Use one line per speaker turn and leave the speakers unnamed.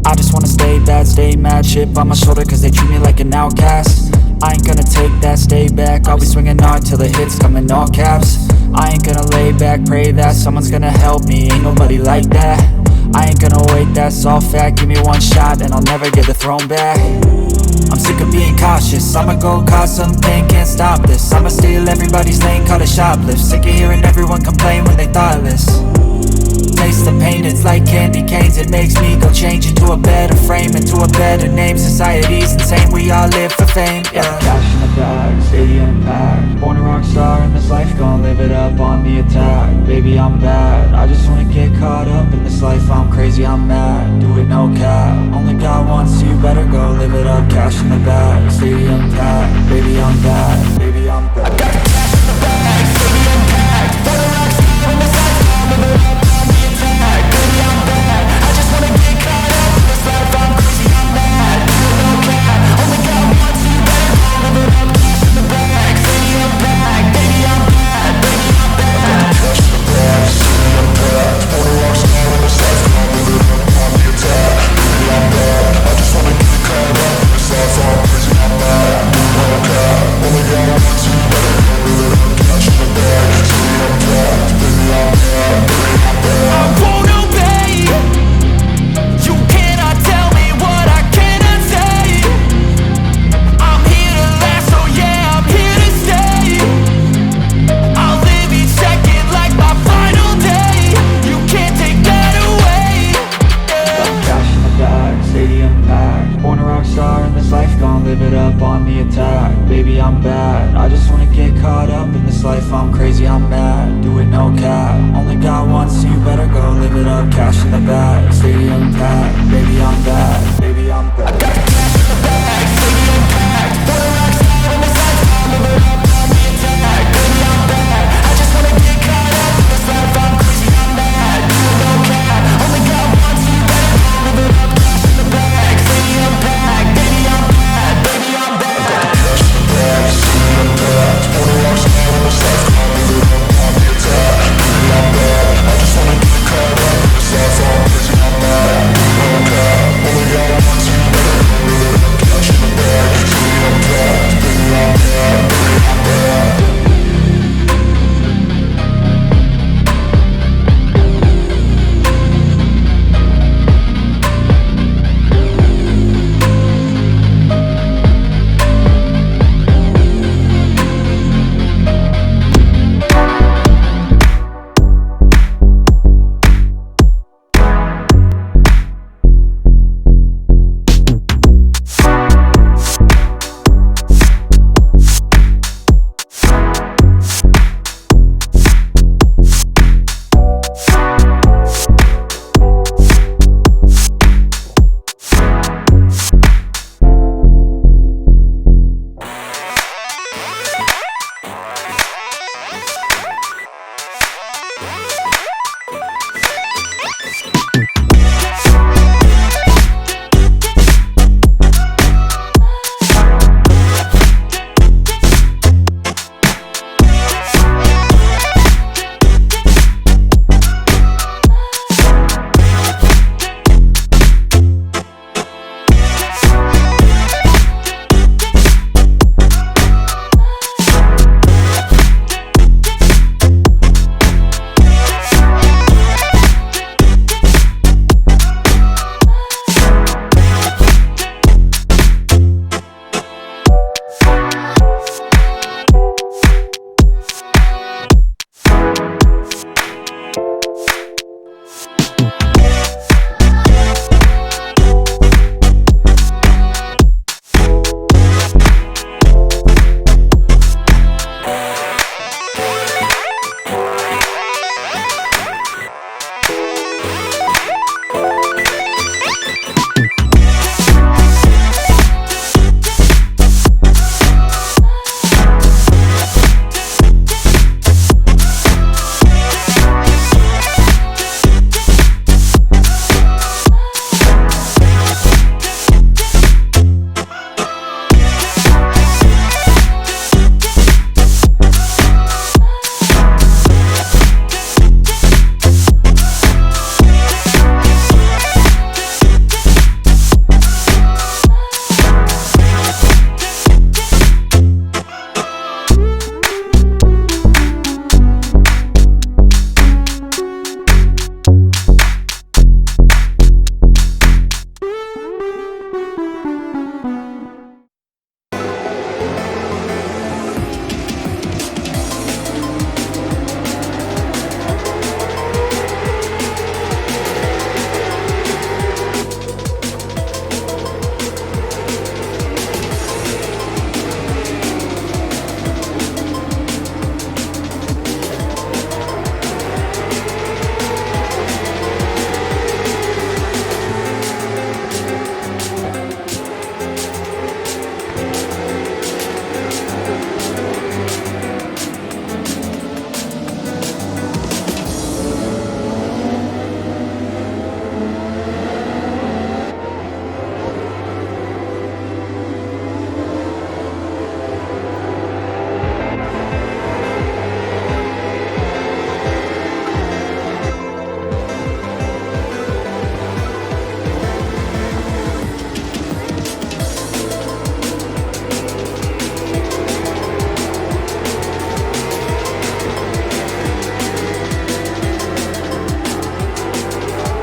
I just wanna stay bad, stay mad, chip on my shoulder cause they treat me like an outcast. I ain't gonna take that, stay back, I'll be swinging hard till the hits come in all caps. I ain't gonna lay back, pray that someone's gonna help me, ain't nobody like that. I ain't gonna wait, that's all fact, give me one shot and I'll never get the throne back. I'm sick of being cautious, I'ma go cause something, can't stop this. I'ma steal everybody's lane, call it shoplift. Sick of hearing everyone complain when they thoughtless. Taste the pain, it's like candy canes. It makes me go change into a better frame, into a better name. Society's insane, we all live for fame, yeah. Cash in the bag, stadium packed. Born a rock star in this life, gon' live it up on the attack. Baby, I'm bad, I just wanna get caught up in this life. I'm crazy, I'm mad, do it no cap. Only God wants you, better go live it up. Cash in the bag, stadium packed. Baby, I'm bad, baby, I'm bad. I got the cash in the bag, stadium packed. Born a rock star in this life, gon' live it up. Baby, I'm bad, I just wanna get caught up in this life. I'm crazy, I'm mad, do it no cap. Only God wants you, better go live it up. Cash in the bag, stadium packed. Baby, I'm bad, baby, I'm bad. Cash in the bag, stadium packed. Born a rock star in this life, gon' live it up on the attack. Baby, I'm bad, I just wanna get caught up in this life. I'm crazy, I'm mad, do it no cap. Only God wants you, better go live it up. Cash in the bag, stadium packed. Baby, I'm bad, baby, I'm bad. I won't obey. You cannot tell me what I cannot say. I'm here to last, so yeah, I'm here to stay. I'll live each second like my final day. You can't take that away, yeah. Cash in the bag, stadium packed. Born a rock star in this life, gon' live it up on the attack. Baby, I'm bad, I just wanna get caught up in this life. I'm crazy, I'm mad, do it no cap. Only God wants you, better go live it up. Cash in the bag, stadium packed. Baby,